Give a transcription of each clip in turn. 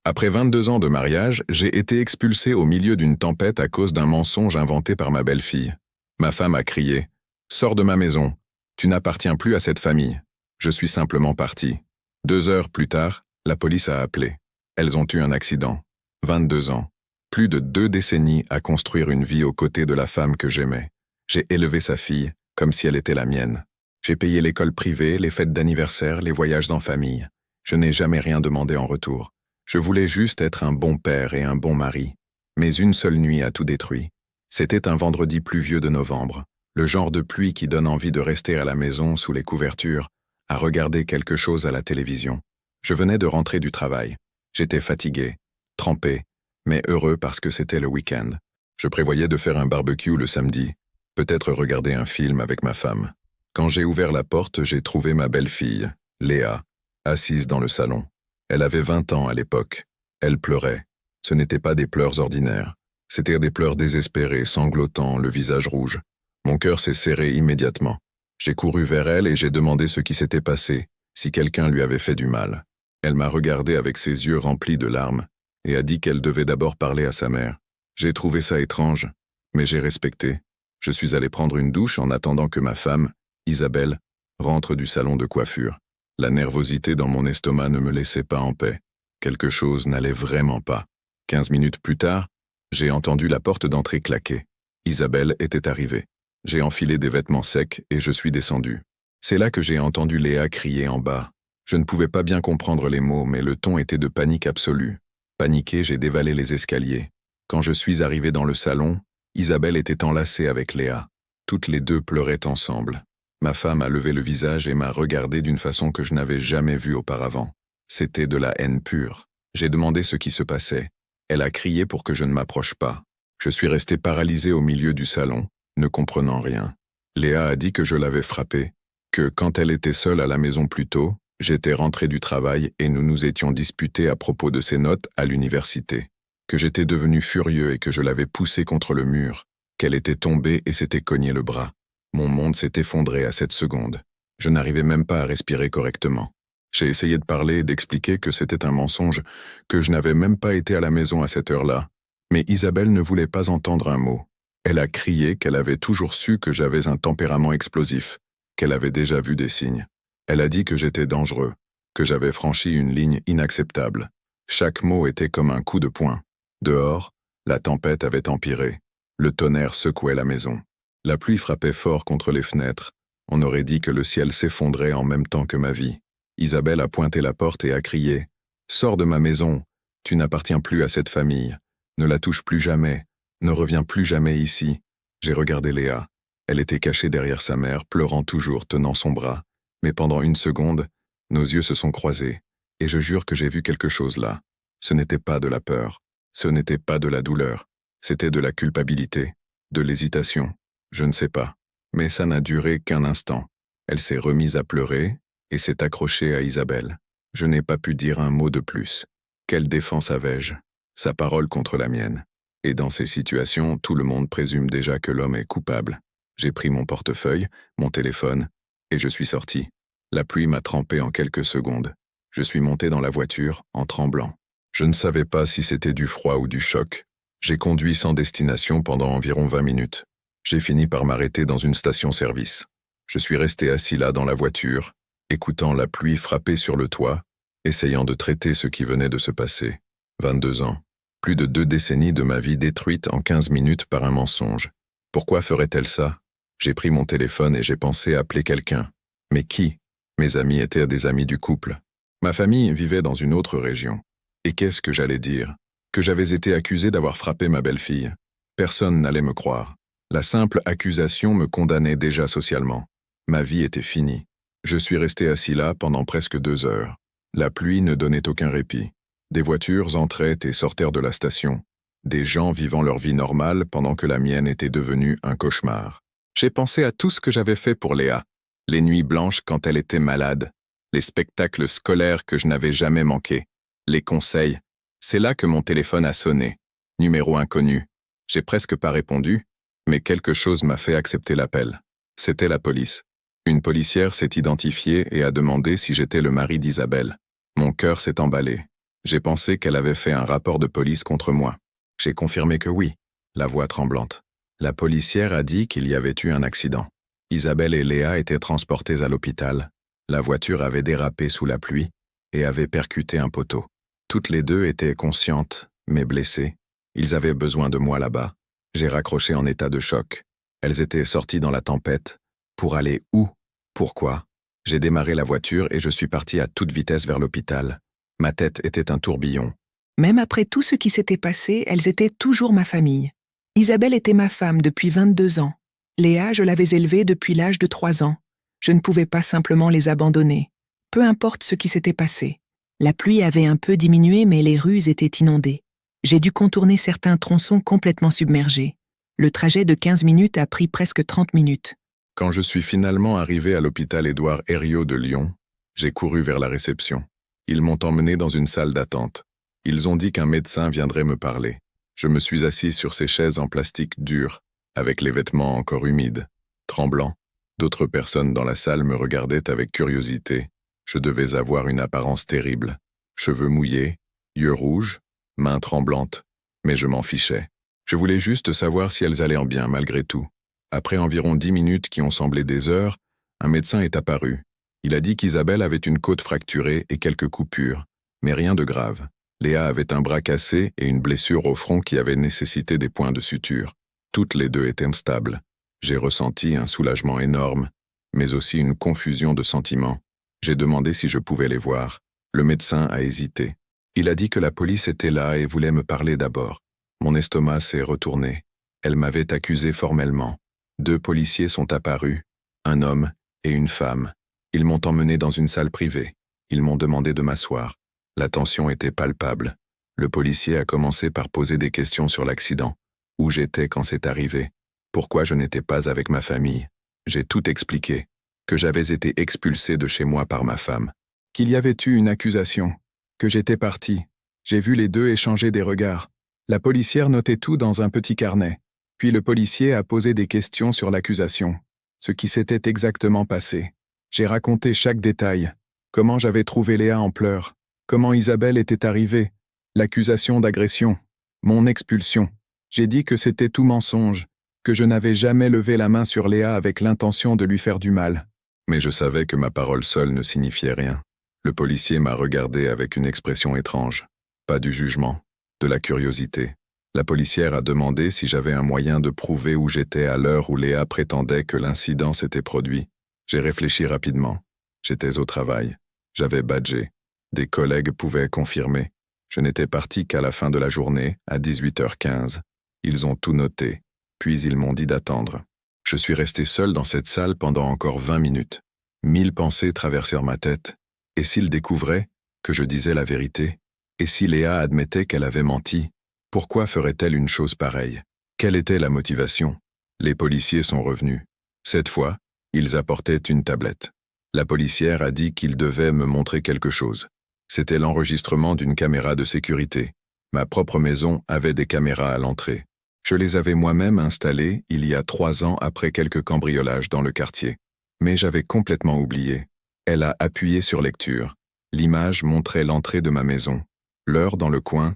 Après 22 ans de mariage, j'ai été expulsé au milieu d'une tempête à cause d'un mensonge inventé par ma belle-fille. Ma femme a crié « Sors de ma maison, tu n'appartiens plus à cette famille ». Je suis simplement parti. 2 heures plus tard, la police a appelé. Elles ont eu un accident. 22 ans. Plus de 2 décennies à construire une vie aux côtés de la femme que j'aimais. J'ai élevé sa fille comme si elle était la mienne. J'ai payé l'école privée, les fêtes d'anniversaire, les voyages en famille. Je n'ai jamais rien demandé en retour. Je voulais juste être un bon père et un bon mari. Mais une seule nuit a tout détruit. C'était un vendredi pluvieux de novembre. Le genre de pluie qui donne envie de rester à la maison sous les couvertures, à regarder quelque chose à la télévision. Je venais de rentrer du travail. J'étais fatigué, trempé, mais heureux parce que c'était le week-end. Je prévoyais de faire un barbecue le samedi, peut-être regarder un film avec ma femme. Quand j'ai ouvert la porte, j'ai trouvé ma belle-fille, Léa, assise dans le salon. Elle avait 20 ans à l'époque. Elle pleurait. Ce n'étaient pas des pleurs ordinaires. C'étaient des pleurs désespérés, sanglotants, le visage rouge. Mon cœur s'est serré immédiatement. J'ai couru vers elle et j'ai demandé ce qui s'était passé, si quelqu'un lui avait fait du mal. Elle m'a regardé avec ses yeux remplis de larmes et a dit qu'elle devait d'abord parler à sa mère. J'ai trouvé ça étrange, mais j'ai respecté. Je suis allé prendre une douche en attendant que ma femme, Isabelle, rentre du salon de coiffure. La nervosité dans mon estomac ne me laissait pas en paix. Quelque chose n'allait vraiment pas. 15 minutes plus tard, j'ai entendu la porte d'entrée claquer. Isabelle était arrivée. J'ai enfilé des vêtements secs et je suis descendu. C'est là que j'ai entendu Léa crier en bas. Je ne pouvais pas bien comprendre les mots, mais le ton était de panique absolue. Paniqué, j'ai dévalé les escaliers. Quand je suis arrivé dans le salon, Isabelle était enlacée avec Léa. Toutes les deux pleuraient ensemble. Ma femme a levé le visage et m'a regardé d'une façon que je n'avais jamais vue auparavant. C'était de la haine pure. J'ai demandé ce qui se passait. Elle a crié pour que je ne m'approche pas. Je suis resté paralysé au milieu du salon, ne comprenant rien. Léa a dit que je l'avais frappée, que quand elle était seule à la maison plus tôt, j'étais rentré du travail et nous nous étions disputés à propos de ses notes à l'université, que j'étais devenu furieux et que je l'avais poussée contre le mur, qu'elle était tombée et s'était cogné le bras. Mon monde s'est effondré à cette seconde. Je n'arrivais même pas à respirer correctement. J'ai essayé de parler et d'expliquer que c'était un mensonge, que je n'avais même pas été à la maison à cette heure-là. Mais Isabelle ne voulait pas entendre un mot. Elle a crié qu'elle avait toujours su que j'avais un tempérament explosif, qu'elle avait déjà vu des signes. Elle a dit que j'étais dangereux, que j'avais franchi une ligne inacceptable. Chaque mot était comme un coup de poing. Dehors, la tempête avait empiré. Le tonnerre secouait la maison. La pluie frappait fort contre les fenêtres. On aurait dit que le ciel s'effondrait en même temps que ma vie. Isabelle a pointé la porte et a crié « Sors de ma maison, tu n'appartiens plus à cette famille. Ne la touche plus jamais, ne reviens plus jamais ici. » J'ai regardé Léa. Elle était cachée derrière sa mère, pleurant toujours, tenant son bras. Mais pendant une seconde, nos yeux se sont croisés, et je jure que j'ai vu quelque chose là. Ce n'était pas de la peur, ce n'était pas de la douleur, c'était de la culpabilité, de l'hésitation. Je ne sais pas, mais ça n'a duré qu'un instant. Elle s'est remise à pleurer et s'est accrochée à Isabelle. Je n'ai pas pu dire un mot de plus. Quelle défense avais-je? Sa parole contre la mienne. Et dans ces situations, tout le monde présume déjà que l'homme est coupable. J'ai pris mon portefeuille, mon téléphone, et je suis sorti. La pluie m'a trempé en quelques secondes. Je suis monté dans la voiture, en tremblant. Je ne savais pas si c'était du froid ou du choc. J'ai conduit sans destination pendant environ 20 minutes. J'ai fini par m'arrêter dans une station-service. Je suis resté assis là dans la voiture, écoutant la pluie frapper sur le toit, essayant de traiter ce qui venait de se passer. 22 ans. Plus de 2 décennies de ma vie détruite en 15 minutes par un mensonge. Pourquoi ferait-elle ça? J'ai pris mon téléphone et j'ai pensé appeler quelqu'un. Mais qui? Mes amis étaient des amis du couple. Ma famille vivait dans une autre région. Et qu'est-ce que j'allais dire? Que j'avais été accusé d'avoir frappé ma belle-fille. Personne n'allait me croire. La simple accusation me condamnait déjà socialement. Ma vie était finie. Je suis resté assis là pendant presque 2 heures. La pluie ne donnait aucun répit. Des voitures entraient et sortaient de la station. Des gens vivant leur vie normale pendant que la mienne était devenue un cauchemar. J'ai pensé à tout ce que j'avais fait pour Léa. Les nuits blanches quand elle était malade. Les spectacles scolaires que je n'avais jamais manqués. Les conseils. C'est là que mon téléphone a sonné. Numéro inconnu. J'ai presque pas répondu, mais quelque chose m'a fait accepter l'appel. C'était la police. Une policière s'est identifiée et a demandé si j'étais le mari d'Isabelle. Mon cœur s'est emballé. J'ai pensé qu'elle avait fait un rapport de police contre moi. J'ai confirmé que oui, la voix tremblante. La policière a dit qu'il y avait eu un accident. Isabelle et Léa étaient transportées à l'hôpital. La voiture avait dérapé sous la pluie et avait percuté un poteau. Toutes les deux étaient conscientes, mais blessées. Ils avaient besoin de moi là-bas. J'ai raccroché en état de choc. Elles étaient sorties dans la tempête. Pour aller où? Pourquoi? J'ai démarré la voiture et je suis parti à toute vitesse vers l'hôpital. Ma tête était un tourbillon. Même après tout ce qui s'était passé, elles étaient toujours ma famille. Isabelle était ma femme depuis 22 ans. Léa, je l'avais élevée depuis l'âge de 3 ans. Je ne pouvais pas simplement les abandonner. Peu importe ce qui s'était passé. La pluie avait un peu diminué, mais les rues étaient inondées. J'ai dû contourner certains tronçons complètement submergés. Le trajet de 15 minutes a pris presque 30 minutes. Quand je suis finalement arrivé à l'hôpital Édouard Herriot de Lyon, j'ai couru vers la réception. Ils m'ont emmené dans une salle d'attente. Ils ont dit qu'un médecin viendrait me parler. Je me suis assis sur ces chaises en plastique dur, avec les vêtements encore humides, tremblants. D'autres personnes dans la salle me regardaient avec curiosité. Je devais avoir une apparence terrible. Cheveux mouillés, yeux rouges, mains tremblantes. Mais je m'en fichais. Je voulais juste savoir si elles allaient en bien malgré tout. Après environ 10 minutes qui ont semblé des heures, un médecin est apparu. Il a dit qu'Isabelle avait une côte fracturée et quelques coupures, mais rien de grave. Léa avait un bras cassé et une blessure au front qui avait nécessité des points de suture. Toutes les deux étaient stables. J'ai ressenti un soulagement énorme, mais aussi une confusion de sentiments. J'ai demandé si je pouvais les voir. Le médecin a hésité. Il a dit que la police était là et voulait me parler d'abord. Mon estomac s'est retourné. Elle m'avait accusé formellement. 2 policiers sont apparus, un homme et une femme. Ils m'ont emmené dans une salle privée. Ils m'ont demandé de m'asseoir. La tension était palpable. Le policier a commencé par poser des questions sur l'accident. Où j'étais quand c'est arrivé? Pourquoi je n'étais pas avec ma famille? J'ai tout expliqué. Que j'avais été expulsé de chez moi par ma femme. Qu'il y avait eu une accusation. Que j'étais parti. J'ai vu les deux échanger des regards. La policière notait tout dans un petit carnet. Puis le policier a posé des questions sur l'accusation. Ce qui s'était exactement passé. J'ai raconté chaque détail. Comment j'avais trouvé Léa en pleurs. Comment Isabelle était arrivée. L'accusation d'agression. Mon expulsion. J'ai dit que c'était tout mensonge. Que je n'avais jamais levé la main sur Léa avec l'intention de lui faire du mal. Mais je savais que ma parole seule ne signifiait rien. Le policier m'a regardé avec une expression étrange. Pas du jugement, de la curiosité. La policière a demandé si j'avais un moyen de prouver où j'étais à l'heure où Léa prétendait que l'incident s'était produit. J'ai réfléchi rapidement. J'étais au travail. J'avais badgé. Des collègues pouvaient confirmer. Je n'étais parti qu'à la fin de la journée, à 18h15. Ils ont tout noté. Puis ils m'ont dit d'attendre. Je suis resté seul dans cette salle pendant encore 20 minutes. 1000 pensées traversèrent ma tête. Et s'ils découvraient que je disais la vérité? Et si Léa admettait qu'elle avait menti? Pourquoi ferait-elle une chose pareille? Quelle était la motivation? Les policiers sont revenus. Cette fois, ils apportaient une tablette. La policière a dit qu'ils devaient me montrer quelque chose. C'était l'enregistrement d'une caméra de sécurité. Ma propre maison avait des caméras à l'entrée. Je les avais moi-même installées il y a 3 ans après quelques cambriolages dans le quartier. Mais j'avais complètement oublié. Elle a appuyé sur lecture. L'image montrait l'entrée de ma maison. L'heure dans le coin,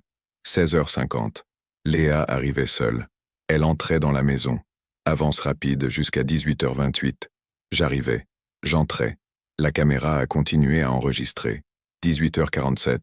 16h50. Léa arrivait seule. Elle entrait dans la maison. Avance rapide jusqu'à 18h28. J'arrivais. J'entrais. La caméra a continué à enregistrer. 18h47.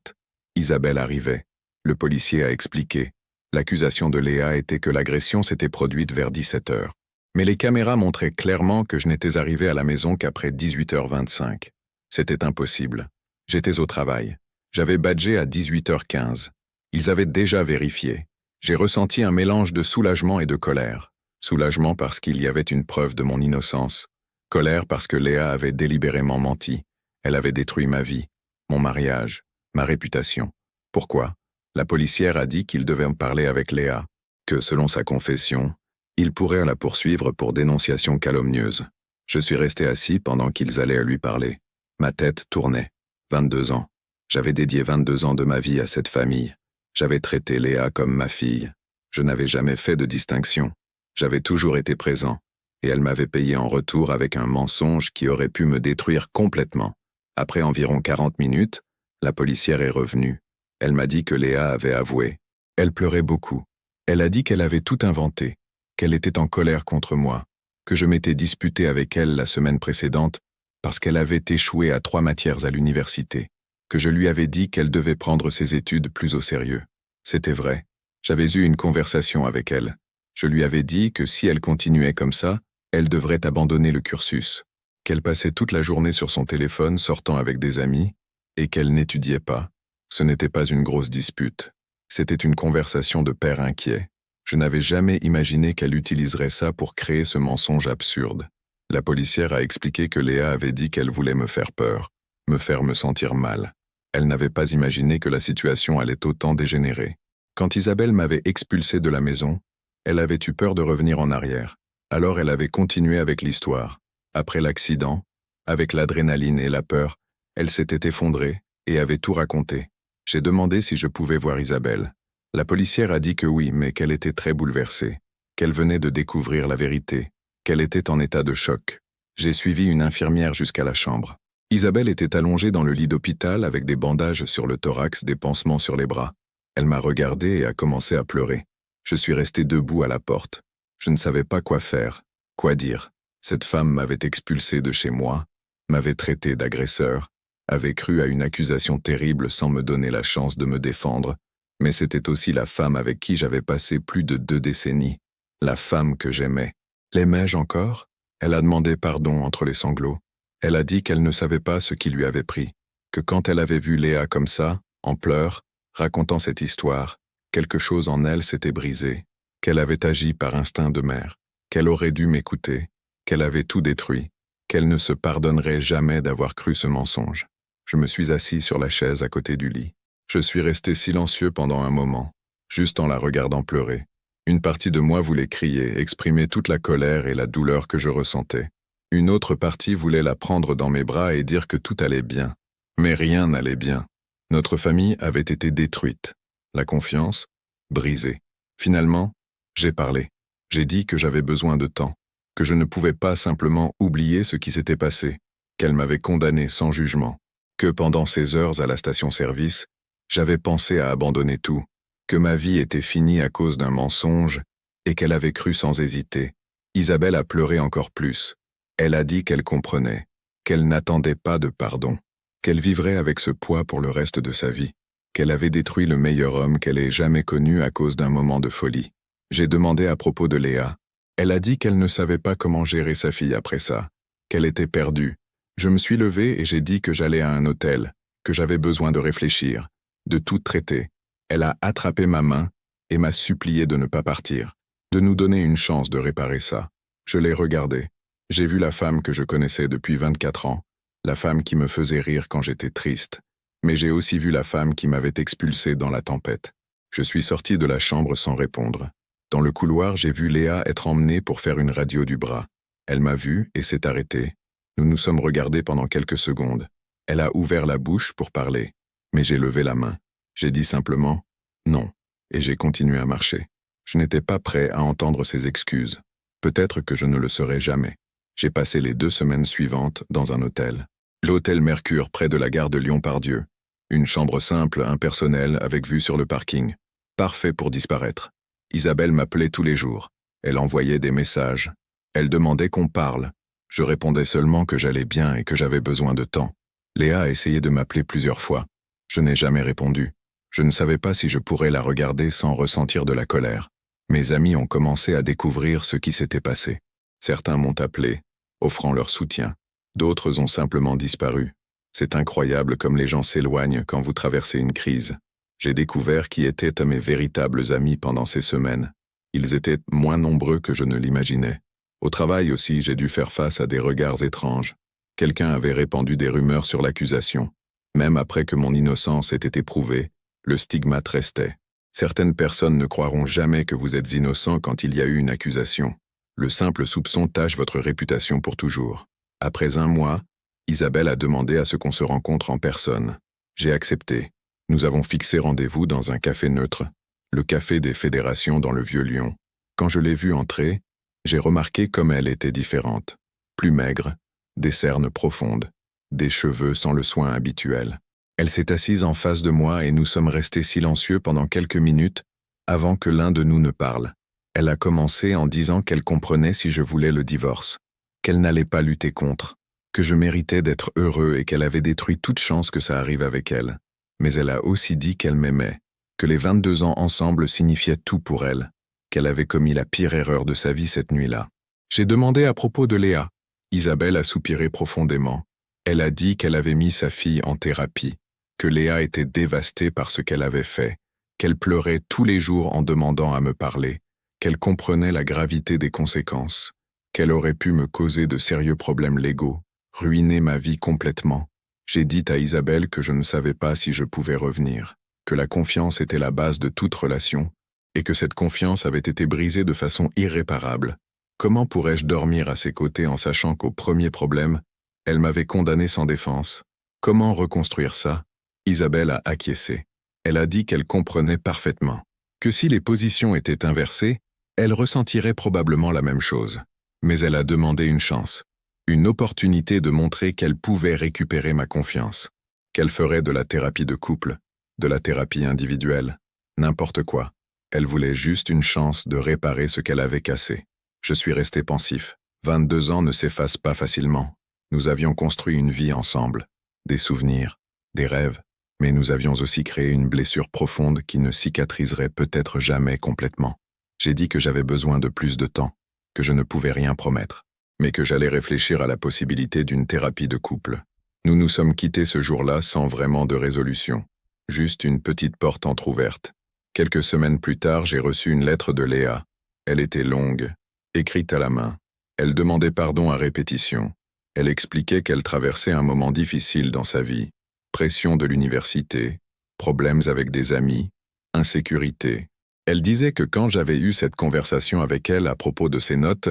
Isabelle arrivait. Le policier a expliqué. L'accusation de Léa était que l'agression s'était produite vers 17h. Mais les caméras montraient clairement que je n'étais arrivé à la maison qu'après 18h25. C'était impossible. J'étais au travail. J'avais badgé à 18h15. Ils avaient déjà vérifié. J'ai ressenti un mélange de soulagement et de colère. Soulagement parce qu'il y avait une preuve de mon innocence. Colère parce que Léa avait délibérément menti. Elle avait détruit ma vie, mon mariage, ma réputation. Pourquoi? La policière a dit qu'il devait me parler avec Léa, que selon sa confession, il pourrait la poursuivre pour dénonciation calomnieuse. Je suis resté assis pendant qu'ils allaient lui parler. Ma tête tournait. 22 ans. J'avais dédié 22 ans de ma vie à cette famille. J'avais traité Léa comme ma fille. Je n'avais jamais fait de distinction. J'avais toujours été présent. Et elle m'avait payé en retour avec un mensonge qui aurait pu me détruire complètement. Après environ 40 minutes, la policière est revenue. Elle m'a dit que Léa avait avoué. Elle pleurait beaucoup. Elle a dit qu'elle avait tout inventé, qu'elle était en colère contre moi, que je m'étais disputé avec elle la semaine précédente parce qu'elle avait échoué à 3 matières à l'université, que je lui avais dit qu'elle devait prendre ses études plus au sérieux. C'était vrai. J'avais eu une conversation avec elle. Je lui avais dit que si elle continuait comme ça, elle devrait abandonner le cursus, qu'elle passait toute la journée sur son téléphone sortant avec des amis, et qu'elle n'étudiait pas. Ce n'était pas une grosse dispute. C'était une conversation de père inquiet. Je n'avais jamais imaginé qu'elle utiliserait ça pour créer ce mensonge absurde. La policière a expliqué que Léa avait dit qu'elle voulait me faire peur, me faire me sentir mal. Elle n'avait pas imaginé que la situation allait autant dégénérer. Quand Isabelle m'avait expulsé de la maison, elle avait eu peur de revenir en arrière. Alors elle avait continué avec l'histoire. Après l'accident, avec l'adrénaline et la peur, elle s'était effondrée et avait tout raconté. J'ai demandé si je pouvais voir Isabelle. La policière a dit que oui, mais qu'elle était très bouleversée, qu'elle venait de découvrir la vérité, qu'elle était en état de choc. J'ai suivi une infirmière jusqu'à la chambre. Isabelle était allongée dans le lit d'hôpital avec des bandages sur le thorax, des pansements sur les bras. Elle m'a regardé et a commencé à pleurer. Je suis resté debout à la porte. Je ne savais pas quoi faire, quoi dire. Cette femme m'avait expulsé de chez moi, m'avait traité d'agresseur, avait cru à une accusation terrible sans me donner la chance de me défendre, mais c'était aussi la femme avec qui j'avais passé plus de 2 décennies, la femme que j'aimais. L'aimais-je encore? Elle a demandé pardon entre les sanglots. Elle a dit qu'elle ne savait pas ce qui lui avait pris, que quand elle avait vu Léa comme ça, en pleurs, racontant cette histoire, quelque chose en elle s'était brisé, qu'elle avait agi par instinct de mère, qu'elle aurait dû m'écouter, qu'elle avait tout détruit, qu'elle ne se pardonnerait jamais d'avoir cru ce mensonge. Je me suis assis sur la chaise à côté du lit. Je suis resté silencieux pendant un moment, juste en la regardant pleurer. Une partie de moi voulait crier, exprimer toute la colère et la douleur que je ressentais. Une autre partie voulait la prendre dans mes bras et dire que tout allait bien. Mais rien n'allait bien. Notre famille avait été détruite. La confiance, brisée. Finalement, j'ai parlé. J'ai dit que j'avais besoin de temps, que je ne pouvais pas simplement oublier ce qui s'était passé, qu'elle m'avait condamné sans jugement, que pendant ces heures à la station-service, j'avais pensé à abandonner tout, que ma vie était finie à cause d'un mensonge et qu'elle avait cru sans hésiter. Isabelle a pleuré encore plus. Elle a dit qu'elle comprenait, qu'elle n'attendait pas de pardon, qu'elle vivrait avec ce poids pour le reste de sa vie, qu'elle avait détruit le meilleur homme qu'elle ait jamais connu à cause d'un moment de folie. J'ai demandé à propos de Léa. Elle a dit qu'elle ne savait pas comment gérer sa fille après ça, qu'elle était perdue. Je me suis levé et j'ai dit que j'allais à un hôtel, que j'avais besoin de réfléchir, de tout traiter. Elle a attrapé ma main et m'a supplié de ne pas partir, de nous donner une chance de réparer ça. Je l'ai regardée. J'ai vu la femme que je connaissais depuis 24 ans, la femme qui me faisait rire quand j'étais triste. Mais j'ai aussi vu la femme qui m'avait expulsé dans la tempête. Je suis sorti de la chambre sans répondre. Dans le couloir, j'ai vu Léa être emmenée pour faire une radio du bras. Elle m'a vu et s'est arrêtée. Nous nous sommes regardés pendant quelques secondes. Elle a ouvert la bouche pour parler, mais j'ai levé la main. J'ai dit simplement « non » et j'ai continué à marcher. Je n'étais pas prêt à entendre ses excuses. Peut-être que je ne le serai jamais. J'ai passé les 2 semaines suivantes dans un hôtel. L'hôtel Mercure près de la gare de Lyon-Pardieu. Une chambre simple, impersonnelle, avec vue sur le parking. Parfait pour disparaître. Isabelle m'appelait tous les jours. Elle envoyait des messages. Elle demandait qu'on parle. Je répondais seulement que j'allais bien et que j'avais besoin de temps. Léa a essayé de m'appeler plusieurs fois. Je n'ai jamais répondu. Je ne savais pas si je pourrais la regarder sans ressentir de la colère. Mes amis ont commencé à découvrir ce qui s'était passé. Certains m'ont appelé, offrant leur soutien. D'autres ont simplement disparu. C'est incroyable comme les gens s'éloignent quand vous traversez une crise. J'ai découvert qui étaient mes véritables amis pendant ces semaines. Ils étaient moins nombreux que je ne l'imaginais. Au travail aussi, j'ai dû faire face à des regards étranges. Quelqu'un avait répandu des rumeurs sur l'accusation. Même après que mon innocence ait été prouvée, le stigmate restait. Certaines personnes ne croiront jamais que vous êtes innocent quand il y a eu une accusation. Le simple soupçon tache votre réputation pour toujours. Après 1 mois, Isabelle a demandé à ce qu'on se rencontre en personne. J'ai accepté. Nous avons fixé rendez-vous dans un café neutre, le café des Fédérations dans le Vieux-Lyon. Quand je l'ai vue entrer, j'ai remarqué comme elle était différente. Plus maigre, des cernes profondes, des cheveux sans le soin habituel. Elle s'est assise en face de moi et nous sommes restés silencieux pendant quelques minutes avant que l'un de nous ne parle. Elle a commencé en disant qu'elle comprenait si je voulais le divorce, qu'elle n'allait pas lutter contre, que je méritais d'être heureux et qu'elle avait détruit toute chance que ça arrive avec elle. Mais elle a aussi dit qu'elle m'aimait, que les 22 ans ensemble signifiaient tout pour elle, qu'elle avait commis la pire erreur de sa vie cette nuit-là. J'ai demandé à propos de Léa. Isabelle a soupiré profondément. Elle a dit qu'elle avait mis sa fille en thérapie, que Léa était dévastée par ce qu'elle avait fait, qu'elle pleurait tous les jours en demandant à me parler, qu'elle comprenait la gravité des conséquences, qu'elle aurait pu me causer de sérieux problèmes légaux, ruiner ma vie complètement. J'ai dit à Isabelle que je ne savais pas si je pouvais revenir, que la confiance était la base de toute relation, et que cette confiance avait été brisée de façon irréparable. Comment pourrais-je dormir à ses côtés en sachant qu'au premier problème, elle m'avait condamné sans défense? Comment reconstruire ça? Isabelle a acquiescé. Elle a dit qu'elle comprenait parfaitement, que si les positions étaient inversées, elle ressentirait probablement la même chose. Mais elle a demandé une chance, une opportunité de montrer qu'elle pouvait récupérer ma confiance, qu'elle ferait de la thérapie de couple, de la thérapie individuelle, n'importe quoi. Elle voulait juste une chance de réparer ce qu'elle avait cassé. Je suis resté pensif. 22 ans ne s'effacent pas facilement. Nous avions construit une vie ensemble, des souvenirs, des rêves, mais nous avions aussi créé une blessure profonde qui ne cicatriserait peut-être jamais complètement. J'ai dit que j'avais besoin de plus de temps, que je ne pouvais rien promettre, mais que j'allais réfléchir à la possibilité d'une thérapie de couple. Nous nous sommes quittés ce jour-là sans vraiment de résolution, juste une petite porte entr'ouverte. Quelques semaines plus tard, j'ai reçu une lettre de Léa. Elle était longue, écrite à la main. Elle demandait pardon à répétition. Elle expliquait qu'elle traversait un moment difficile dans sa vie. Pression de l'université, problèmes avec des amis, insécurité. Elle disait que quand j'avais eu cette conversation avec elle à propos de ses notes,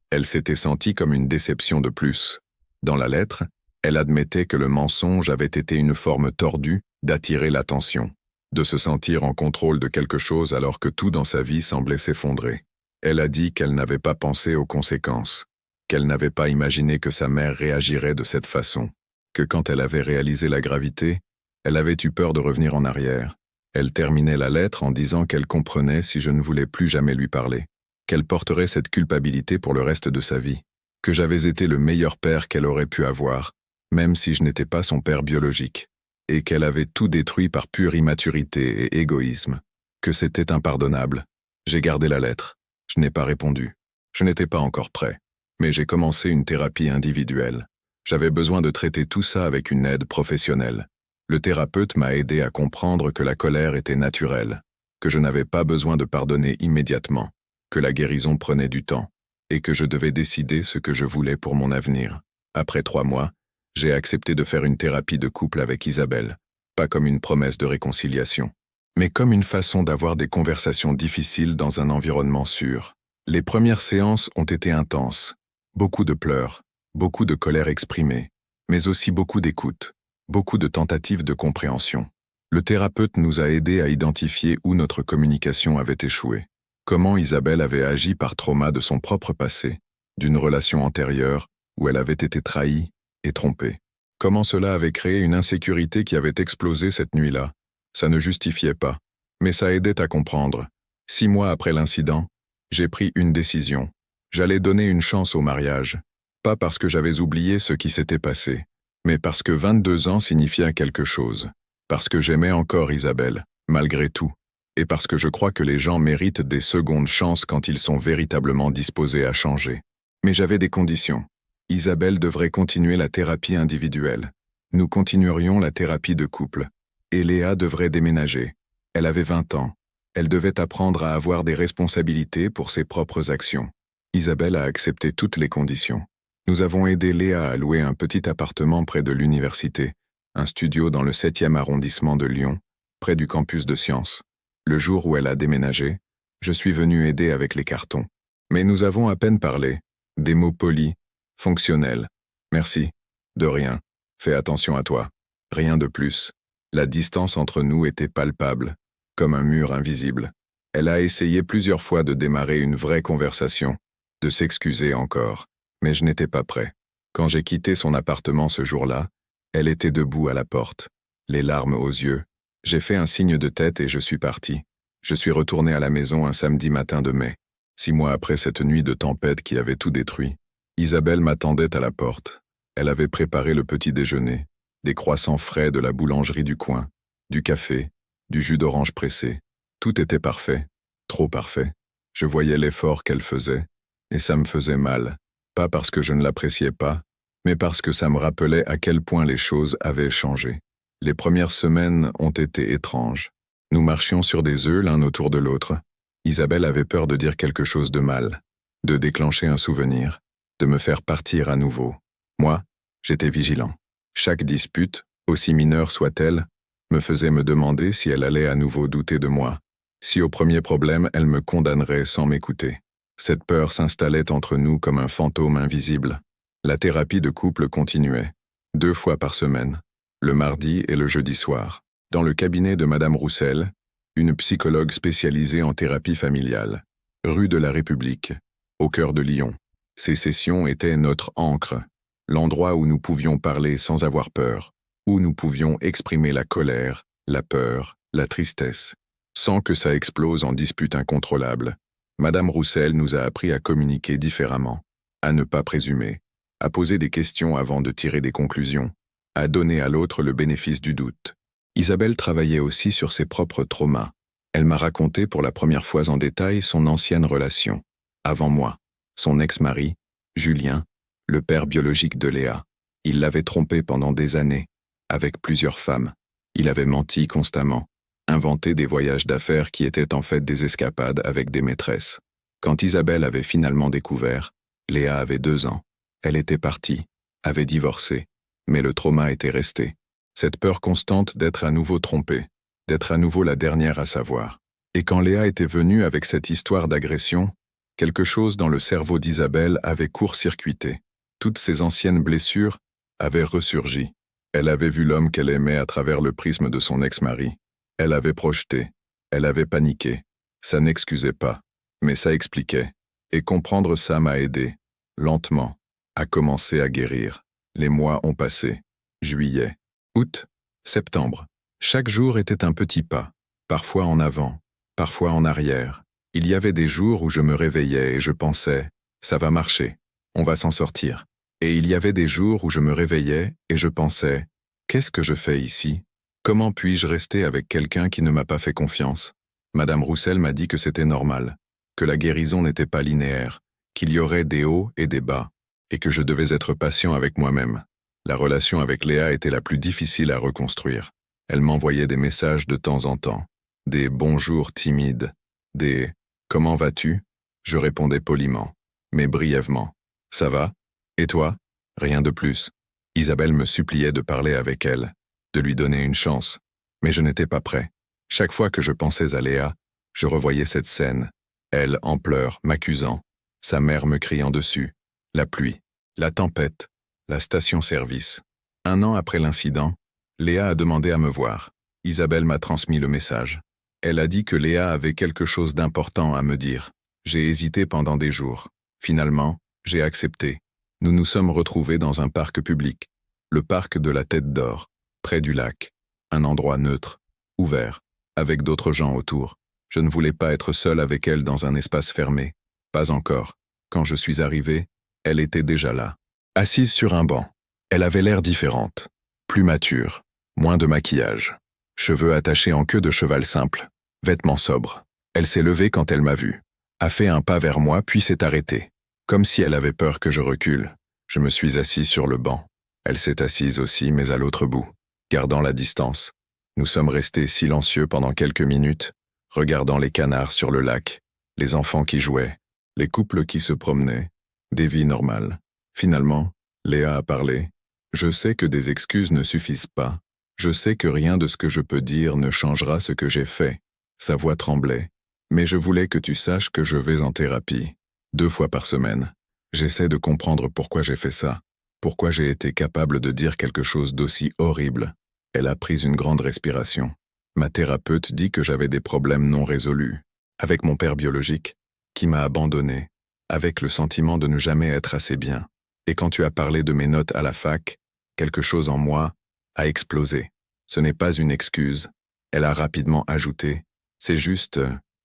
elle s'était sentie comme une déception de plus. Dans la lettre, elle admettait que le mensonge avait été une forme tordue d'attirer l'attention, de se sentir en contrôle de quelque chose alors que tout dans sa vie semblait s'effondrer. Elle a dit qu'elle n'avait pas pensé aux conséquences, qu'elle n'avait pas imaginé que sa mère réagirait de cette façon, que quand elle avait réalisé la gravité, elle avait eu peur de revenir en arrière. Elle terminait la lettre en disant qu'elle comprenait si je ne voulais plus jamais lui parler, qu'elle porterait cette culpabilité pour le reste de sa vie, que j'avais été le meilleur père qu'elle aurait pu avoir, même si je n'étais pas son père biologique, et qu'elle avait tout détruit par pure immaturité et égoïsme, que c'était impardonnable. J'ai gardé la lettre. Je n'ai pas répondu. Je n'étais pas encore prêt. Mais j'ai commencé une thérapie individuelle. J'avais besoin de traiter tout ça avec une aide professionnelle. Le thérapeute m'a aidé à comprendre que la colère était naturelle, que je n'avais pas besoin de pardonner immédiatement, que la guérison prenait du temps, et que je devais décider ce que je voulais pour mon avenir. Après 3 mois, j'ai accepté de faire une thérapie de couple avec Isabelle, pas comme une promesse de réconciliation, mais comme une façon d'avoir des conversations difficiles dans un environnement sûr. Les premières séances ont été intenses, beaucoup de pleurs, beaucoup de colère exprimée, mais aussi beaucoup d'écoute, beaucoup de tentatives de compréhension. Le thérapeute nous a aidés à identifier où notre communication avait échoué, comment Isabelle avait agi par trauma de son propre passé, d'une relation antérieure où elle avait été trahie et trompée. Comment cela avait créé une insécurité qui avait explosé cette nuit-là. Ça ne justifiait pas, mais ça aidait à comprendre. 6 mois après l'incident, j'ai pris une décision. J'allais donner une chance au mariage, pas parce que j'avais oublié ce qui s'était passé, mais parce que 22 ans signifiaient quelque chose, parce que j'aimais encore Isabelle, malgré tout, et parce que je crois que les gens méritent des secondes chances quand ils sont véritablement disposés à changer. Mais j'avais des conditions. Isabelle devrait continuer la thérapie individuelle. Nous continuerions la thérapie de couple. Et Léa devrait déménager. Elle avait 20 ans. Elle devait apprendre à avoir des responsabilités pour ses propres actions. Isabelle a accepté toutes les conditions. Nous avons aidé Léa à louer un petit appartement près de l'université, un studio dans le 7e arrondissement de Lyon, près du campus de sciences. Le jour où elle a déménagé, je suis venu aider avec les cartons. Mais nous avons à peine parlé. Des mots polis, fonctionnels. Merci. De rien. Fais attention à toi. Rien de plus. La distance entre nous était palpable, comme un mur invisible. Elle a essayé plusieurs fois de démarrer une vraie conversation, de s'excuser encore. Mais je n'étais pas prêt. Quand j'ai quitté son appartement ce jour-là, elle était debout à la porte. les larmes aux yeux. J'ai fait un signe de tête et je suis parti. Je suis retourné à la maison un samedi matin de mai. 6 mois après cette nuit de tempête qui avait tout détruit. Isabelle m'attendait à la porte. Elle avait préparé le petit déjeuner, des croissants frais de la boulangerie du coin, du café, du jus d'orange pressé. Tout était parfait, trop parfait. Je voyais l'effort qu'elle faisait, et ça me faisait mal, pas parce que je ne l'appréciais pas, mais parce que ça me rappelait à quel point les choses avaient changé. Les premières semaines ont été étranges. Nous marchions sur des œufs l'un autour de l'autre. Isabelle avait peur de dire quelque chose de mal, de déclencher un souvenir, de me faire partir à nouveau. Moi, j'étais vigilant. Chaque dispute, aussi mineure soit-elle, me faisait me demander si elle allait à nouveau douter de moi, si au premier problème elle me condamnerait sans m'écouter. Cette peur s'installait entre nous comme un fantôme invisible. La thérapie de couple continuait, 2 fois par semaine, le mardi et le jeudi soir, dans le cabinet de Madame Roussel, une psychologue spécialisée en thérapie familiale, rue de la République, au cœur de Lyon. Ces sessions étaient notre ancre, l'endroit où nous pouvions parler sans avoir peur, où nous pouvions exprimer la colère, la peur, la tristesse, sans que ça explose en disputes incontrôlables. Madame Roussel nous a appris à communiquer différemment, à ne pas présumer, à poser des questions avant de tirer des conclusions, à donner à l'autre le bénéfice du doute. Isabelle travaillait aussi sur ses propres traumas. Elle m'a raconté pour la première fois en détail son ancienne relation, avant moi, son ex-mari, Julien, le père biologique de Léa. Il l'avait trompée pendant des années, avec plusieurs femmes. Il avait menti constamment, inventé des voyages d'affaires qui étaient en fait des escapades avec des maîtresses. Quand Isabelle avait finalement découvert, Léa avait 2 ans. Elle était partie, avait divorcé, mais le trauma était resté. Cette peur constante d'être à nouveau trompée, d'être à nouveau la dernière à savoir. Et quand Léa était venue avec cette histoire d'agression, quelque chose dans le cerveau d'Isabelle avait court-circuité. Toutes ses anciennes blessures avaient ressurgi. Elle avait vu l'homme qu'elle aimait à travers le prisme de son ex-mari. Elle avait projeté, elle avait paniqué. Ça n'excusait pas, mais ça expliquait. Et comprendre ça m'a aidé, lentement, à commencer à guérir. Les mois ont passé. Juillet, août, septembre. Chaque jour était un petit pas, parfois en avant, parfois en arrière. Il y avait des jours où je me réveillais et je pensais « ça va marcher, on va s'en sortir ». Et il y avait des jours où je me réveillais et je pensais « qu'est-ce que je fais ici ? Comment puis-je rester avec quelqu'un qui ne m'a pas fait confiance ?» Madame Roussel m'a dit que c'était normal, que la guérison n'était pas linéaire, qu'il y aurait des hauts et des bas, et que je devais être patient avec moi-même. La relation avec Léa était la plus difficile à reconstruire. Elle m'envoyait des messages de temps en temps, des bonjours timides, des « comment vas-tu ?» Je répondais poliment, mais brièvement. « Ça va ? Et toi ?» Rien de plus. Isabelle me suppliait de parler avec elle, de lui donner une chance, mais je n'étais pas prêt. Chaque fois que je pensais à Léa, je revoyais cette scène, elle en pleurs, m'accusant, sa mère me criant dessus, la pluie, la tempête, la station-service. 1 an après l'incident, Léa a demandé à me voir. Isabelle m'a transmis le message. Elle a dit que Léa avait quelque chose d'important à me dire. J'ai hésité pendant des jours. Finalement, j'ai accepté. Nous nous sommes retrouvés dans un parc public, le parc de la Tête d'Or, près du lac. Un endroit neutre, ouvert, avec d'autres gens autour. Je ne voulais pas être seul avec elle dans un espace fermé. Pas encore. Quand je suis arrivé, elle était déjà là. Assise sur un banc. Elle avait l'air différente. Plus mature. Moins de maquillage. Cheveux attachés en queue de cheval simple. Vêtements sobres. Elle s'est levée quand elle m'a vu. A fait un pas vers moi puis s'est arrêtée. Comme si elle avait peur que je recule. Je me suis assis sur le banc. Elle s'est assise aussi, mais à l'autre bout, gardant la distance. Nous sommes restés silencieux pendant quelques minutes, regardant les canards sur le lac, les enfants qui jouaient, les couples qui se promenaient, des vies normales. Finalement, Léa a parlé. Je sais que des excuses ne suffisent pas. Je sais que rien de ce que je peux dire ne changera ce que j'ai fait. Sa voix tremblait. Mais je voulais que tu saches que je vais en thérapie. 2 fois par semaine. J'essaie de comprendre pourquoi j'ai fait ça. Pourquoi j'ai été capable de dire quelque chose d'aussi horrible. Elle a pris une grande respiration. Ma thérapeute dit que j'avais des problèmes non résolus. Avec mon père biologique, qui m'a abandonné. Avec le sentiment de ne jamais être assez bien. Et quand tu as parlé de mes notes à la fac, quelque chose en moi a explosé. Ce n'est pas une excuse. Elle a rapidement ajouté. C'est juste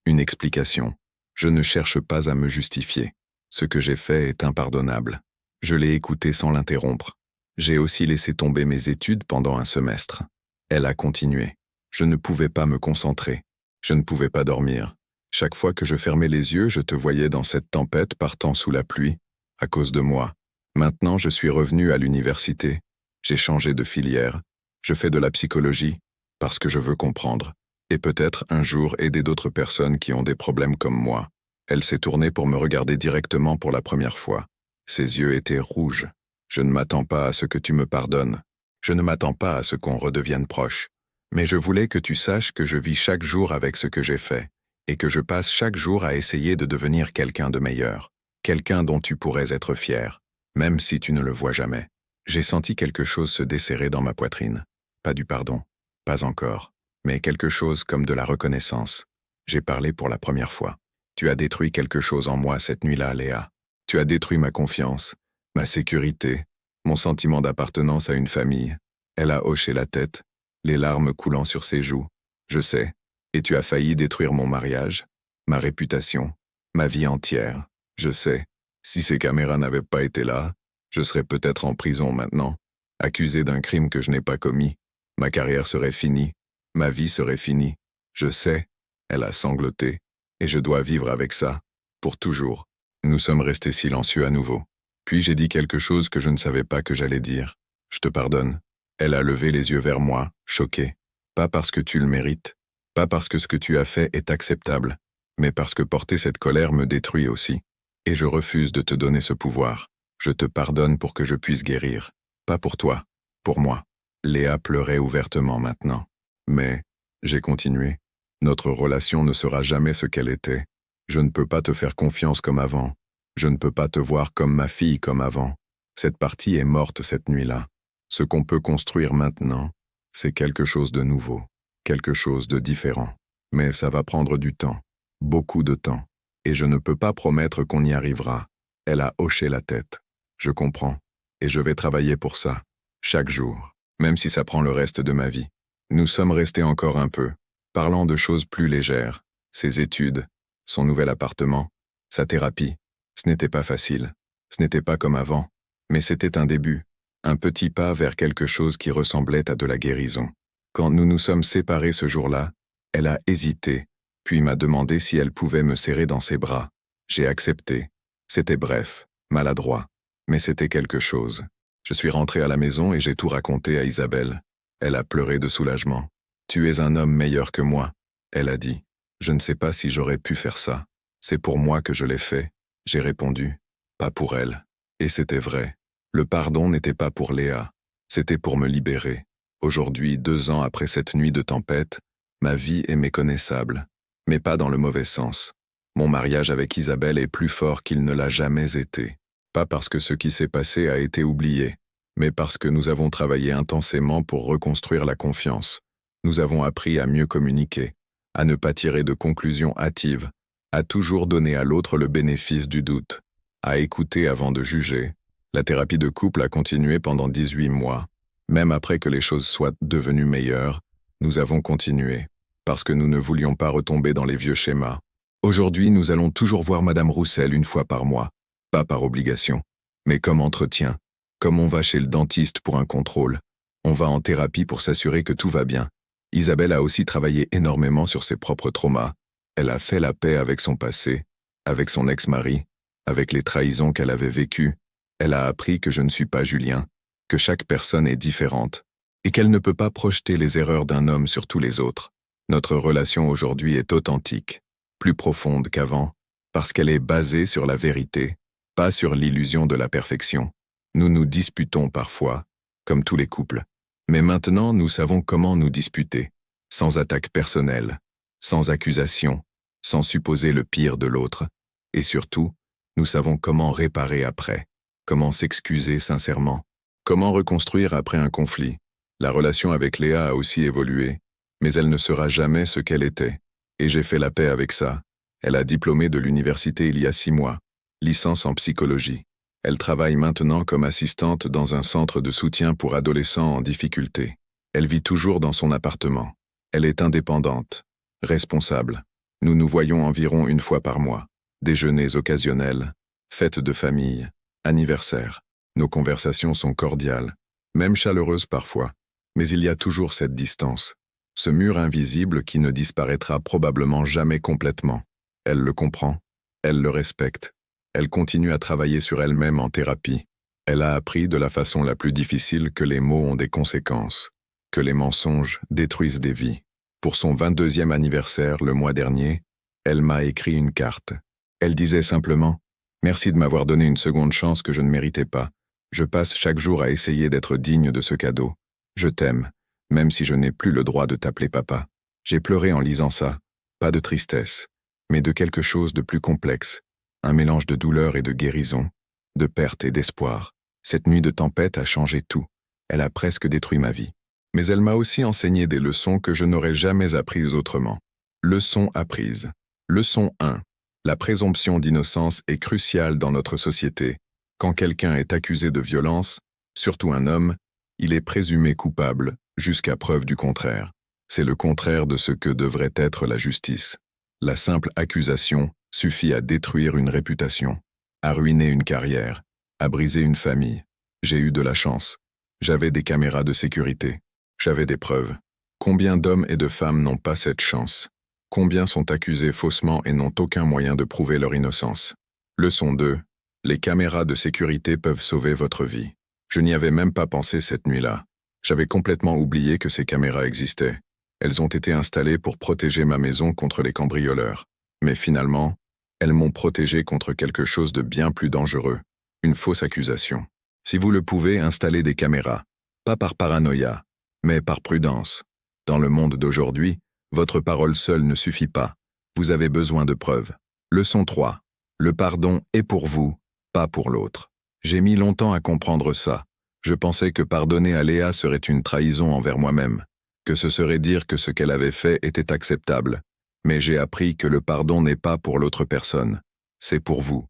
une explication. Je ne cherche pas à me justifier. Ce que j'ai fait est impardonnable. Je l'ai écouté sans l'interrompre. J'ai aussi laissé tomber mes études pendant un semestre. Elle a continué. Je ne pouvais pas me concentrer. Je ne pouvais pas dormir. Chaque fois que je fermais les yeux, je te voyais dans cette tempête partant sous la pluie, à cause de moi. Maintenant, je suis revenu à l'université. J'ai changé de filière. Je fais de la psychologie, parce que je veux comprendre. Et peut-être un jour aider d'autres personnes qui ont des problèmes comme moi. Elle s'est tournée pour me regarder directement pour la première fois. Ses yeux étaient rouges. Je ne m'attends pas à ce que tu me pardonnes. Je ne m'attends pas à ce qu'on redevienne proche. Mais je voulais que tu saches que je vis chaque jour avec ce que j'ai fait, et que je passe chaque jour à essayer de devenir quelqu'un de meilleur, quelqu'un dont tu pourrais être fier, même si tu ne le vois jamais. J'ai senti quelque chose se desserrer dans ma poitrine. Pas du pardon, pas encore, mais quelque chose comme de la reconnaissance. J'ai parlé pour la première fois. Tu as détruit quelque chose en moi cette nuit-là, Léa. Tu as détruit ma confiance, ma sécurité, mon sentiment d'appartenance à une famille. Elle a hoché la tête, les larmes coulant sur ses joues. Je sais. Et tu as failli détruire mon mariage, ma réputation, ma vie entière. Je sais. Si ces caméras n'avaient pas été là, je serais peut-être en prison maintenant, accusé d'un crime que je n'ai pas commis. Ma carrière serait finie. Ma vie serait finie. Je sais. Elle a sangloté. Et je dois vivre avec ça. Pour toujours. Nous sommes restés silencieux à nouveau. Puis j'ai dit quelque chose que je ne savais pas que j'allais dire. Je te pardonne. Elle a levé les yeux vers moi, choquée. Pas parce que tu le mérites, pas parce que ce que tu as fait est acceptable, mais parce que porter cette colère me détruit aussi. Et je refuse de te donner ce pouvoir. Je te pardonne pour que je puisse guérir. Pas pour toi, pour moi. Léa pleurait ouvertement maintenant. Mais, j'ai continué, notre relation ne sera jamais ce qu'elle était. Je ne peux pas te faire confiance comme avant. Je ne peux pas te voir comme ma fille comme avant. Cette partie est morte cette nuit-là. Ce qu'on peut construire maintenant, c'est quelque chose de nouveau, quelque chose de différent. Mais ça va prendre du temps, beaucoup de temps. Et je ne peux pas promettre qu'on y arrivera. Elle a hoché la tête. Je comprends. Et je vais travailler pour ça, chaque jour, même si ça prend le reste de ma vie. Nous sommes restés encore un peu, parlant de choses plus légères. Ses études, son nouvel appartement, sa thérapie. Ce n'était pas facile. Ce n'était pas comme avant. Mais c'était un début. Un petit pas vers quelque chose qui ressemblait à de la guérison. Quand nous nous sommes séparés ce jour-là, elle a hésité, puis m'a demandé si elle pouvait me serrer dans ses bras. J'ai accepté. C'était bref, maladroit, mais c'était quelque chose. Je suis rentré à la maison et j'ai tout raconté à Isabelle. Elle a pleuré de soulagement. « Tu es un homme meilleur que moi », elle a dit. « Je ne sais pas si j'aurais pu faire ça. C'est pour moi que je l'ai fait. » J'ai répondu. Pas pour elle. Et c'était vrai. Le pardon n'était pas pour Léa, c'était pour me libérer. Aujourd'hui, 2 ans après cette nuit de tempête, ma vie est méconnaissable, mais pas dans le mauvais sens. Mon mariage avec Isabelle est plus fort qu'il ne l'a jamais été. Pas parce que ce qui s'est passé a été oublié, mais parce que nous avons travaillé intensément pour reconstruire la confiance. Nous avons appris à mieux communiquer, à ne pas tirer de conclusions hâtives, à toujours donner à l'autre le bénéfice du doute, à écouter avant de juger. La thérapie de couple a continué pendant 18 mois. Même après que les choses soient devenues meilleures, nous avons continué, parce que nous ne voulions pas retomber dans les vieux schémas. Aujourd'hui, nous allons toujours voir Madame Roussel 1 fois par mois, pas par obligation, mais comme entretien, comme on va chez le dentiste pour un contrôle. On va en thérapie pour s'assurer que tout va bien. Isabelle a aussi travaillé énormément sur ses propres traumas. Elle a fait la paix avec son passé, avec son ex-mari, avec les trahisons qu'elle avait vécues. Elle a appris que je ne suis pas Julien, que chaque personne est différente, et qu'elle ne peut pas projeter les erreurs d'un homme sur tous les autres. Notre relation aujourd'hui est authentique, plus profonde qu'avant, parce qu'elle est basée sur la vérité, pas sur l'illusion de la perfection. Nous nous disputons parfois, comme tous les couples. Mais maintenant, nous savons comment nous disputer, sans attaque personnelle, sans accusation, sans supposer le pire de l'autre, et surtout, nous savons comment réparer après. Comment s'excuser sincèrement? Comment reconstruire après un conflit? La relation avec Léa a aussi évolué, mais elle ne sera jamais ce qu'elle était. Et j'ai fait la paix avec ça. Elle a diplômé de l'université il y a 6 mois, licence en psychologie. Elle travaille maintenant comme assistante dans un centre de soutien pour adolescents en difficulté. Elle vit toujours dans son appartement. Elle est indépendante, responsable. Nous nous voyons environ une fois par mois. Déjeuners occasionnels, fêtes de famille, anniversaires. Nos conversations sont cordiales, même chaleureuses parfois. Mais il y a toujours cette distance. Ce mur invisible qui ne disparaîtra probablement jamais complètement. Elle le comprend, elle le respecte. Elle continue à travailler sur elle-même en thérapie. Elle a appris de la façon la plus difficile que les mots ont des conséquences, que les mensonges détruisent des vies. Pour son 22e anniversaire le mois dernier, elle m'a écrit une carte. Elle disait simplement « Merci de m'avoir donné une seconde chance que je ne méritais pas. Je passe chaque jour à essayer d'être digne de ce cadeau. Je t'aime, même si je n'ai plus le droit de t'appeler papa. » J'ai pleuré en lisant ça, pas de tristesse, mais de quelque chose de plus complexe, un mélange de douleur et de guérison, de perte et d'espoir. Cette nuit de tempête a changé tout. Elle a presque détruit ma vie. Mais elle m'a aussi enseigné des leçons que je n'aurais jamais apprises autrement. Leçon apprise. Leçon 1. La présomption d'innocence est cruciale dans notre société. Quand quelqu'un est accusé de violence, surtout un homme, il est présumé coupable, jusqu'à preuve du contraire. C'est le contraire de ce que devrait être la justice. La simple accusation suffit à détruire une réputation, à ruiner une carrière, à briser une famille. J'ai eu de la chance. J'avais des caméras de sécurité. J'avais des preuves. Combien d'hommes et de femmes n'ont pas cette chance? Combien sont accusés faussement et n'ont aucun moyen de prouver leur innocence? Leçon 2. Les caméras de sécurité peuvent sauver votre vie. Je n'y avais même pas pensé cette nuit-là. J'avais complètement oublié que ces caméras existaient. Elles ont été installées pour protéger ma maison contre les cambrioleurs. Mais finalement, elles m'ont protégé contre quelque chose de bien plus dangereux. Une fausse accusation. Si vous le pouvez, installez des caméras. Pas par paranoïa, mais par prudence. Dans le monde d'aujourd'hui, votre parole seule ne suffit pas. Vous avez besoin de preuves. Leçon 3. Le pardon est pour vous, pas pour l'autre. J'ai mis longtemps à comprendre ça. Je pensais que pardonner à Léa serait une trahison envers moi-même, que ce serait dire que ce qu'elle avait fait était acceptable. Mais j'ai appris que le pardon n'est pas pour l'autre personne. C'est pour vous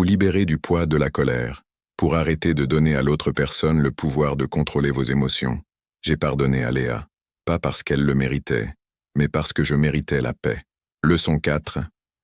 libérer du poids de la colère, pour arrêter de donner à l'autre personne le pouvoir de contrôler vos émotions. J'ai pardonné à Léa, pas parce qu'elle le méritait, mais parce que je méritais la paix. Leçon 4.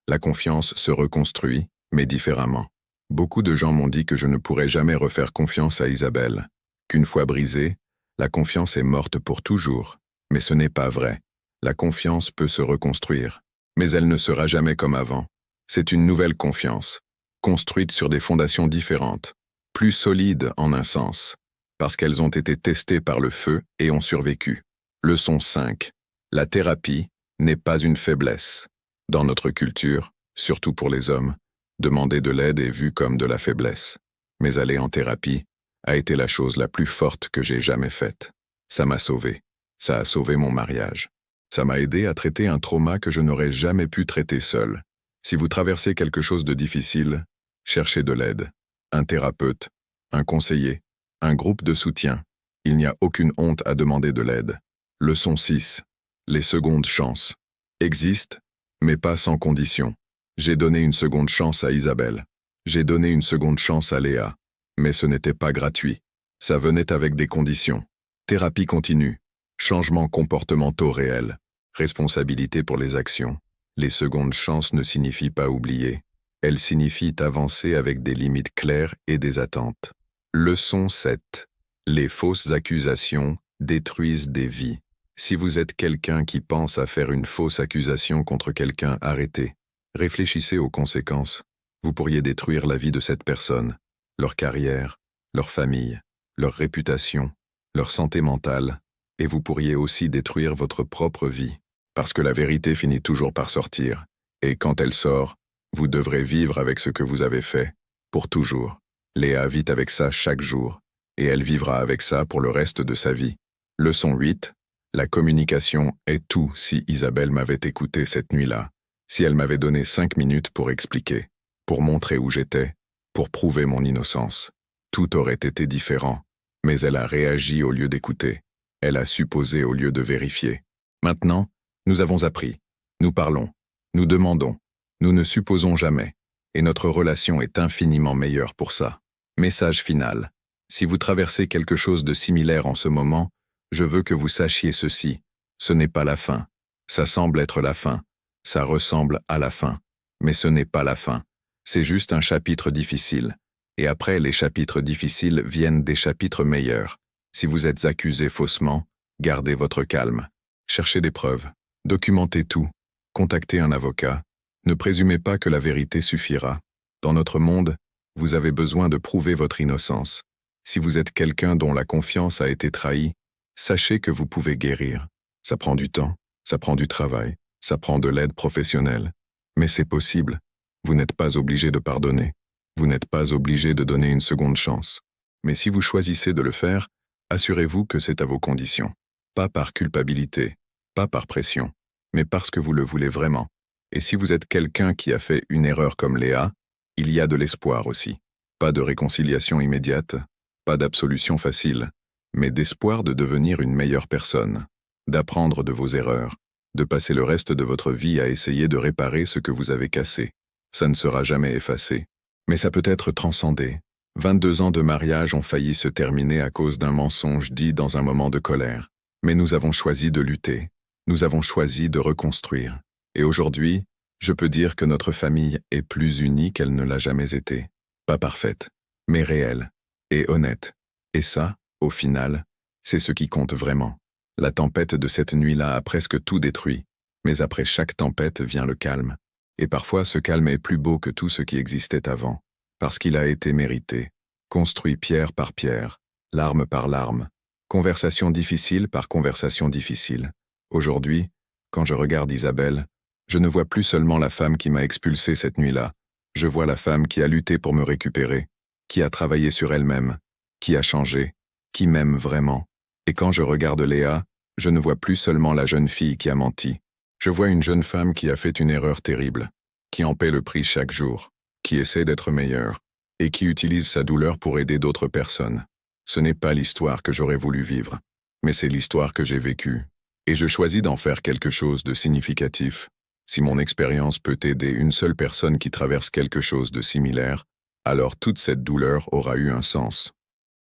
La confiance se reconstruit, mais différemment. Beaucoup de gens m'ont dit que je ne pourrais jamais refaire confiance à Isabelle, qu'une fois brisée, la confiance est morte pour toujours. Mais ce n'est pas vrai. La confiance peut se reconstruire, mais elle ne sera jamais comme avant. C'est une nouvelle confiance, construite sur des fondations différentes, plus solides en un sens, parce qu'elles ont été testées par le feu et ont survécu. Leçon 5. La thérapie n'est pas une faiblesse. Dans notre culture, surtout pour les hommes, demander de l'aide est vu comme de la faiblesse. Mais aller en thérapie a été la chose la plus forte que j'ai jamais faite. Ça m'a sauvé. Ça a sauvé mon mariage. Ça m'a aidé à traiter un trauma que je n'aurais jamais pu traiter seul. Si vous traversez quelque chose de difficile, cherchez de l'aide. Un thérapeute, un conseiller, un groupe de soutien. Il n'y a aucune honte à demander de l'aide. Leçon 6. Les secondes chances existent, mais pas sans condition. J'ai donné une seconde chance à Isabelle. J'ai donné une seconde chance à Léa. Mais ce n'était pas gratuit. Ça venait avec des conditions. Thérapie continue. Changements comportementaux réels. Responsabilité pour les actions. Les secondes chances ne signifient pas oublier. Elles signifient avancer avec des limites claires et des attentes. Leçon 7. Les fausses accusations détruisent des vies. Si vous êtes quelqu'un qui pense à faire une fausse accusation contre quelqu'un, arrêtez. Réfléchissez aux conséquences. Vous pourriez détruire la vie de cette personne, leur carrière, leur famille, leur réputation, leur santé mentale, et vous pourriez aussi détruire votre propre vie, parce que la vérité finit toujours par sortir, et quand elle sort, vous devrez vivre avec ce que vous avez fait, pour toujours. Léa vit avec ça chaque jour, et elle vivra avec ça pour le reste de sa vie. Leçon 8. La communication est tout. Si Isabelle m'avait écouté cette nuit-là, si elle m'avait donné 5 minutes pour expliquer, pour montrer où j'étais, pour prouver mon innocence, tout aurait été différent. Mais elle a réagi au lieu d'écouter. Elle a supposé au lieu de vérifier. Maintenant, nous avons appris. Nous parlons. Nous demandons. Nous ne supposons jamais. Et notre relation est infiniment meilleure pour ça. Message final. Si vous traversez quelque chose de similaire en ce moment, Je veux que vous sachiez ceci. Ce n'est pas la fin. Ça semble être la fin. Ça ressemble à la fin. Mais ce n'est pas la fin. C'est juste un chapitre difficile. Et après les chapitres difficiles viennent des chapitres meilleurs. Si vous êtes accusé faussement, gardez votre calme. Cherchez des preuves. Documentez tout. Contactez un avocat. Ne présumez pas que la vérité suffira. Dans notre monde, vous avez besoin de prouver votre innocence. Si vous êtes quelqu'un dont la confiance a été trahie, sachez que vous pouvez guérir. Ça prend du temps, ça prend du travail, ça prend de l'aide professionnelle. Mais c'est possible. Vous n'êtes pas obligé de pardonner. Vous n'êtes pas obligé de donner une seconde chance. Mais si vous choisissez de le faire, assurez-vous que c'est à vos conditions. Pas par culpabilité, pas par pression, mais parce que vous le voulez vraiment. Et si vous êtes quelqu'un qui a fait une erreur comme Léa, il y a de l'espoir aussi. Pas de réconciliation immédiate, pas d'absolution facile, mais d'espoir de devenir une meilleure personne, d'apprendre de vos erreurs, de passer le reste de votre vie à essayer de réparer ce que vous avez cassé. Ça ne sera jamais effacé. Mais ça peut être transcendé. 22 ans de mariage ont failli se terminer à cause d'un mensonge dit dans un moment de colère. Mais nous avons choisi de lutter. Nous avons choisi de reconstruire. Et aujourd'hui, je peux dire que notre famille est plus unie qu'elle ne l'a jamais été. Pas parfaite, mais réelle et honnête. Et ça, au final, c'est ce qui compte vraiment. La tempête de cette nuit-là a presque tout détruit. Mais après chaque tempête vient le calme. Et parfois ce calme est plus beau que tout ce qui existait avant. Parce qu'il a été mérité. Construit pierre par pierre, larme par larme. Conversation difficile par conversation difficile. Aujourd'hui, quand je regarde Isabelle, je ne vois plus seulement la femme qui m'a expulsé cette nuit-là. Je vois la femme qui a lutté pour me récupérer, qui a travaillé sur elle-même, qui a changé, qui m'aime vraiment. Et quand je regarde Léa, je ne vois plus seulement la jeune fille qui a menti. Je vois une jeune femme qui a fait une erreur terrible, qui en paie le prix chaque jour, qui essaie d'être meilleure, et qui utilise sa douleur pour aider d'autres personnes. Ce n'est pas l'histoire que j'aurais voulu vivre, mais c'est l'histoire que j'ai vécue. Et je choisis d'en faire quelque chose de significatif. Si mon expérience peut aider une seule personne qui traverse quelque chose de similaire, alors toute cette douleur aura eu un sens.